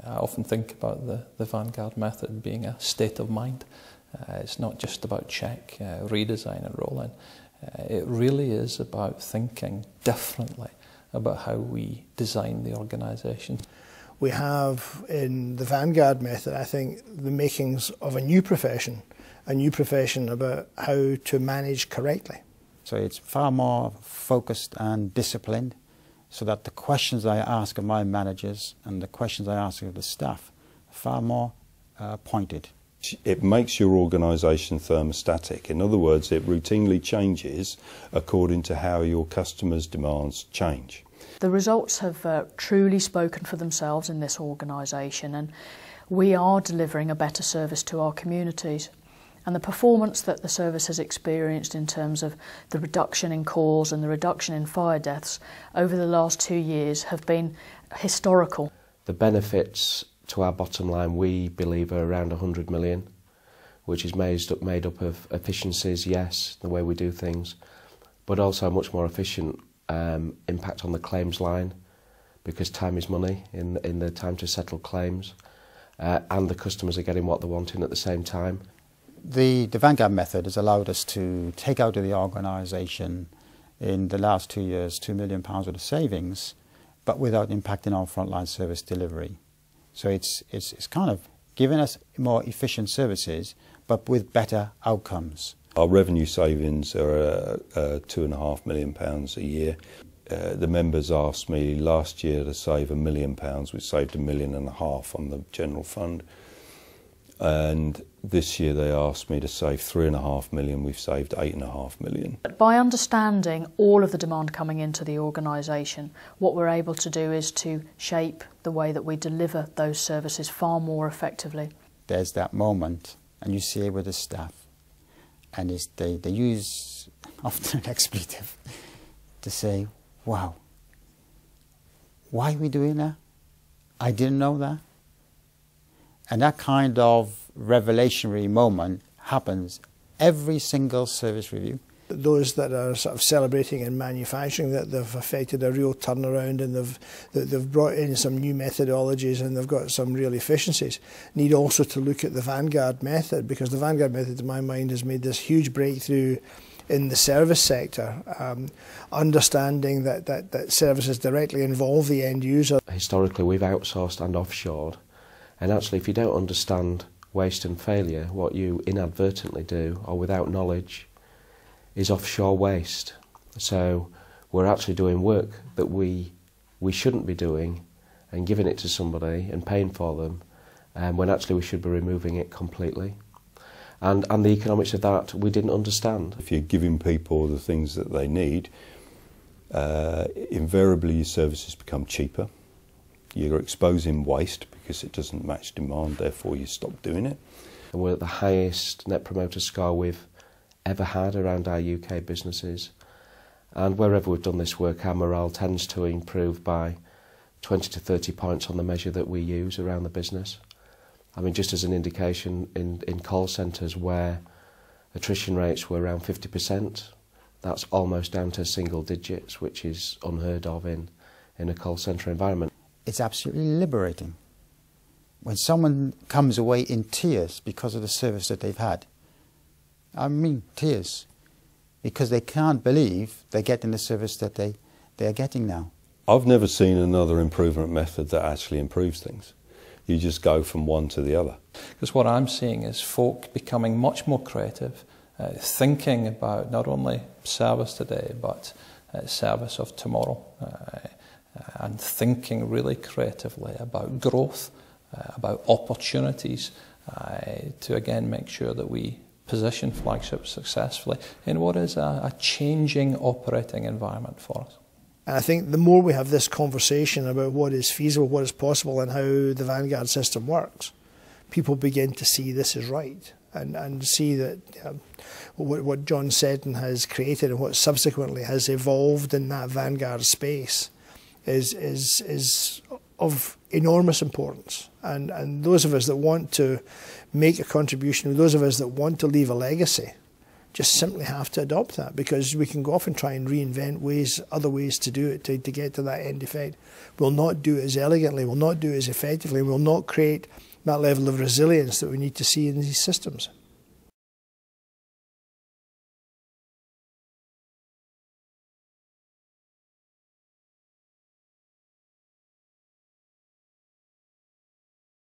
I often think about the Vanguard Method being a state of mind. It's not just about check, redesign and roll in. It really is about thinking differently about how we design the organisation. We have in the Vanguard Method, I think, the makings of a new profession about how to manage correctly. So it's far more focused and disciplined, so that the questions I ask of my managers and the questions I ask of the staff are far more pointed. It makes your organisation thermostatic. In other words, it routinely changes according to how your customers' demands change. The results have truly spoken for themselves in this organisation, and we are delivering a better service to our communities. And the performance that the service has experienced in terms of the reduction in calls and the reduction in fire deaths over the last 2 years have been historical. The benefits to our bottom line, we believe, are around 100 million, which is made up of efficiencies, yes, the way we do things, but also a much more efficient impact on the claims line, because time is money in the time to settle claims, and the customers are getting what they're wanting at the same time. The Vanguard Method has allowed us to take out of the organisation in the last 2 years £2 million worth of savings, but without impacting our frontline service delivery. So it's kind of giving us more efficient services, but with better outcomes. Our revenue savings are £2.5 million a year. The members asked me last year to save £1 million. We saved £1.5 million on the general fund. And this year they asked me to save £3.5 million. We've saved £8.5 million. By understanding all of the demand coming into the organisation, what we're able to do is to shape the way that we deliver those services far more effectively. There's that moment, and you see it with the staff, and they use often an expletive to say, wow, why are we doing that? I didn't know that. And that kind of revelationary moment happens every single service review. Those that are sort of celebrating in manufacturing that they've effected a real turnaround and they've brought in some new methodologies and they've got some real efficiencies need also to look at the Vanguard Method, because the Vanguard Method, in my mind, has made this huge breakthrough in the service sector, understanding that services directly involve the end user. Historically, we've outsourced and offshored. And actually, if you don't understand waste and failure, what you inadvertently do, or without knowledge, is offshore waste. So we're actually doing work that we shouldn't be doing and giving it to somebody and paying for them, when actually we should be removing it completely. And the economics of that we didn't understand. If you're giving people the things that they need, invariably your services become cheaper. You're exposing waste because it doesn't match demand, therefore you stop doing it. And we're at the highest Net Promoter Score we've ever had around our UK businesses. And wherever we've done this work, our morale tends to improve by 20 to 30 points on the measure that we use around the business. I mean, just as an indication, in call centres where attrition rates were around 50%, that's almost down to single digits, which is unheard of in a call centre environment. It's absolutely liberating when someone comes away in tears because of the service that they've had. I mean tears, because they can't believe they're getting the service that they are getting now. I've never seen another improvement method that actually improves things. You just go from one to the other. Because what I'm seeing is folk becoming much more creative, thinking about not only service today, but service of tomorrow. And thinking really creatively about growth, about opportunities, to again make sure that we position Flagship successfully in what is a changing operating environment for us. And I think the more we have this conversation about what is feasible, what is possible, and how the Vanguard system works, people begin to see this is right and see that what John Seddon has created and what subsequently has evolved in that Vanguard space is of enormous importance. And those of us that want to make a contribution, those of us that want to leave a legacy just simply have to adopt that, because we can go off and try and reinvent other ways to do it to get to that end effect. We'll not do it as elegantly, we'll not do it as effectively, we'll not create that level of resilience that we need to see in these systems.